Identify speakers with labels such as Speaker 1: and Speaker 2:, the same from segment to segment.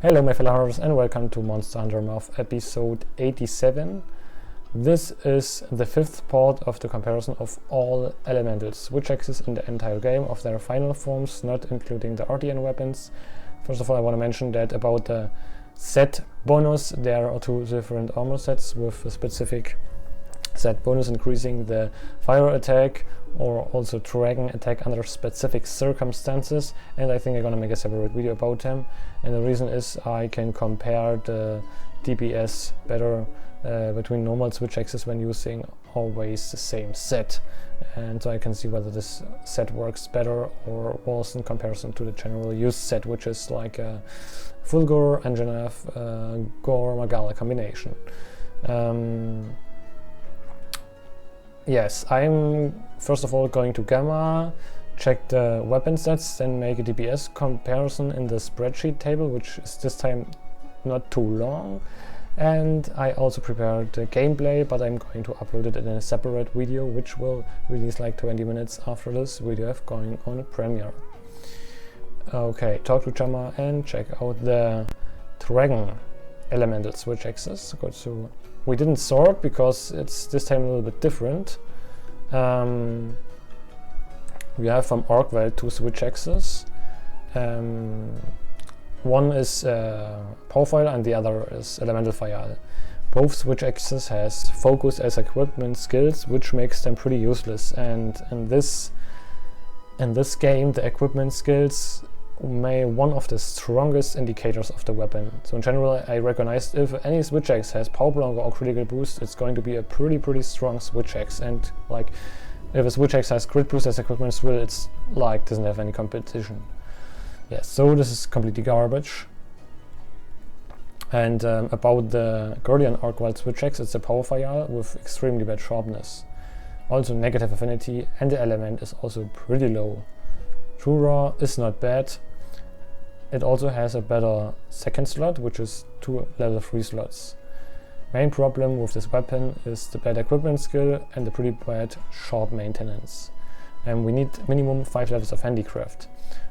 Speaker 1: Hello my fellow hunters and welcome to Monster Hunter Moth episode 87. This is the fifth part of the comparison of all elemental switch axes in the entire game of their final forms, not including the Artian weapons. First of all, I want to mention that about the set bonus, there are two different armor sets with a specific set bonus increasing the fire attack or also dragon attack under specific circumstances, and I think I'm gonna make a separate video about them. And the reason is I can compare the DPS better between normal switch axes when using always the same set, and so I can see whether this set works better or worse in comparison to the general use set, which is like a Fulgur, Engineer, Gore, Magala combination. Yes, I'm first of all going to Gamma, check the weapon sets, then make a DPS comparison in the spreadsheet table, which is this time not too long. And I also prepared the gameplay, but I'm going to upload it in a separate video, which will release like 20 minutes after this video of going on Premiere. Okay, talk to Gamma and check out the Dragon elemental switch axes. Go to We didn't sort because it's this time a little bit different. We have from Orkwell two switch axes. One is Power File and the other is Elemental File. Both switch axes has focus as equipment skills, which makes them pretty useless. And in this game, the equipment skills may one of the strongest indicators of the weapon. So in general, I recognized if any switch axe has power prolonged or critical boost, it's going to be a pretty strong switch axe. And like if a switch axe has crit boost as equipment skill, it's like doesn't have any competition. Yes, so this is completely garbage. And about the Guardian Arcwild switch axe, it's a power file with extremely bad sharpness, also negative affinity, and the element is also pretty low. True Raw is not bad. It also has a better second slot, which is 2 level 3 slots. Main problem with this weapon is the bad equipment skill and the pretty bad sharp maintenance. And we need minimum 5 levels of handicraft.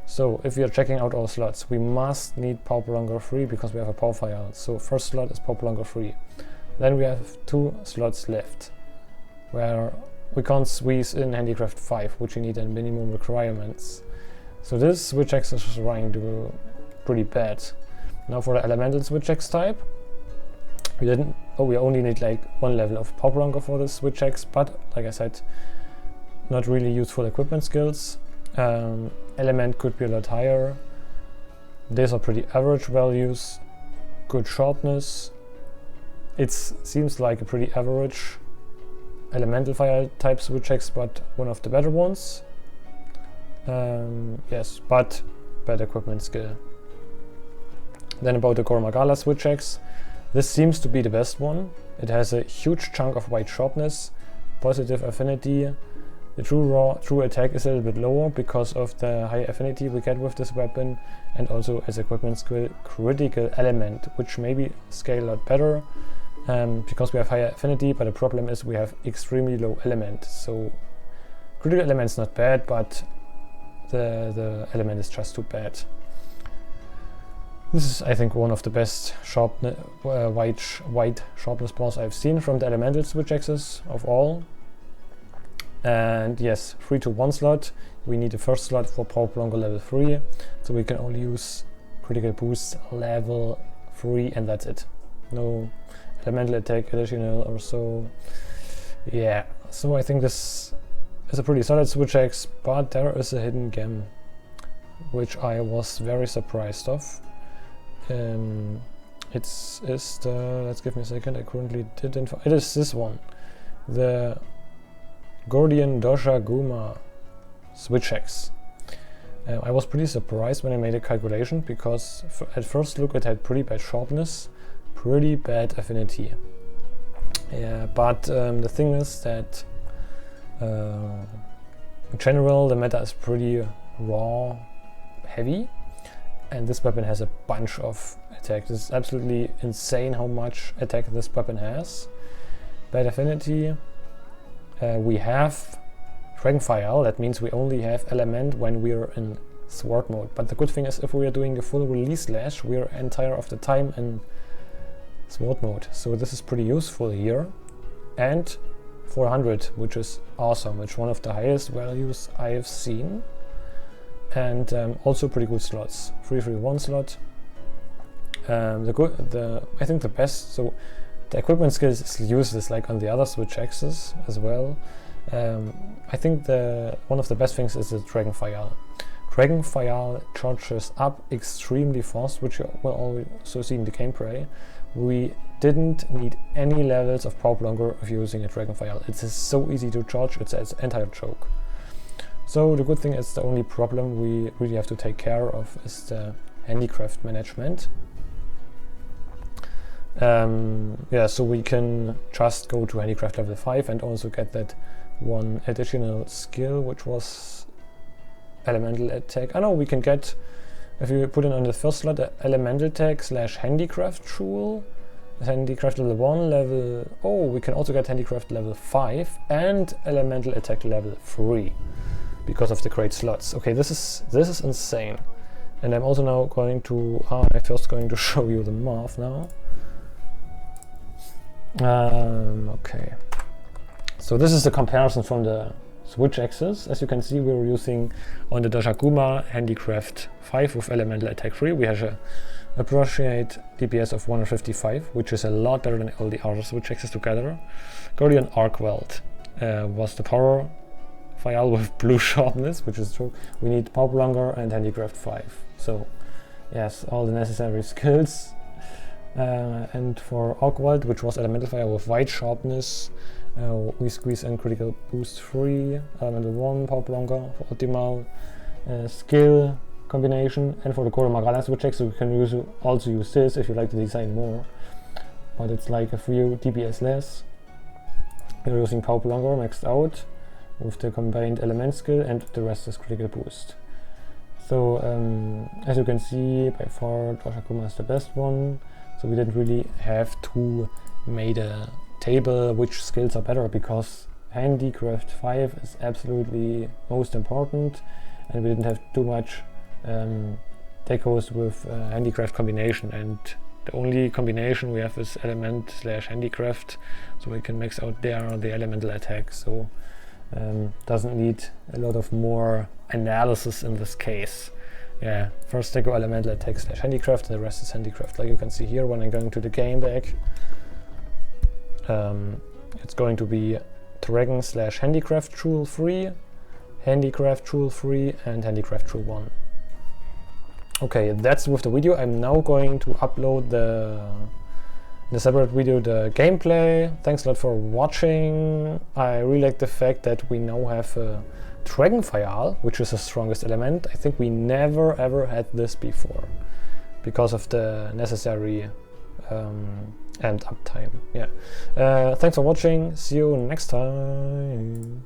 Speaker 1: So if we are checking out our slots, we must need Power Prolonger 3 because we have a power file. So first slot is Power Prolonger 3. Then we have 2 slots left where we can't squeeze in handicraft 5, which we need in minimum requirements. So this switch axe is running to pretty bad. Now for the elemental switch axe type, we only need like 1 level of power prolonger for this switch axe, but like I said, not really useful equipment skills. Element could be a lot higher. These are pretty average values. Good sharpness. It seems like a pretty average elemental fire type switch axe, but one of the better ones. Yes, but bad equipment skill. Then about the Gore Magala switch axe, this seems to be the best one. It has a huge chunk of white sharpness, positive affinity. The true attack is a little bit lower because of the high affinity we get with this weapon, and also as equipment skill critical element, which maybe scale a lot better because we have higher affinity, but the problem is we have extremely low element. So critical element's not bad, but the element is just too bad. This is, I think, one of the best white sharpness bars I've seen from the elemental switch axes of all. And yes, 3 to 1 slot. We need the first slot for Power Prolonger level 3, so we can only use critical boost level 3, and that's it. No elemental attack additional or so. Yeah, so I think this is a pretty solid switch axe, but there is a hidden gem, which I was very surprised of. Let's give me a second, I currently didn't. It is this one, the Guardian doshaguma switch axe. I was pretty surprised when I made a calculation because at first look it had pretty bad sharpness, pretty bad affinity. Yeah, but the thing is that in general the meta is pretty raw heavy, and this weapon has a bunch of attack. This is absolutely insane how much attack this weapon has. Bad affinity. We have Dragonfire, that means we only have element when we're in sword mode. But the good thing is, if we are doing a full release slash, we are entire of the time in sword mode. So this is pretty useful here. And 400, which is awesome. It's one of the highest values I have seen. And also pretty good slots. 331 slot. I think the best, so the equipment skills is useless like on the other Switch axes as well. I think one of the best things is the Dragonfire. Dragonfire charges up extremely fast, which you will also see in the gameplay. We didn't need any levels of power longer of using a Dragonfire. It is so easy to charge, it's an entire joke. So the good thing is, the only problem we really have to take care of is the handicraft management. Yeah, so we can just go to handicraft level 5 and also get that one additional skill, which was elemental attack. I know we can get, if you put it on the first slot, elemental attack / handicraft tool, handicraft level 1, level, oh, we can also get handicraft level 5 and elemental attack level 3 because of the great slots. Okay, this is insane. And I'm also now going to, I'm first going to show you the math now. Okay, so this is the comparison from the Switch axis. As you can see, we're using on the doshaguma handicraft 5 with elemental attack 3. We have a approximate DPS of 155, which is a lot better than all the other Switch axes together. Guardian Arc Weld was the power file with blue sharpness, which is true. We need power longer and handicraft 5. So yes, all the necessary skills. And for Arc Weld, which was elemental fire with white sharpness, we squeeze in critical boost 3, elemental 1, power longer for optimal skill combination, and for the core Magana Switch X, so we can also use this if you like to design more, but it's like a few DPS less. We're using power longer maxed out with the combined element skill, and the rest is critical boost. So as you can see, by far doshaguma is the best one. So we didn't really have to make a table which skills are better, because handicraft 5 is absolutely most important, and we didn't have too much decos with handicraft combination, and the only combination we have is element / handicraft, so we can max out there the elemental attack. So doesn't need a lot of more analysis in this case. Yeah, first deco elemental attack / handicraft, and the rest is handicraft. Like you can see here, when I'm going to the game back, it's going to be dragon / handicraft tool 3, handicraft tool 3, and handicraft tool 1. Okay, that's with the video. I'm now going to upload in a separate video the gameplay. Thanks a lot for watching. I really like the fact that we now have a Dragonfire, which is the strongest element. I think we never ever had this before because of the necessary and uptime. Yeah. Thanks for watching. See you next time.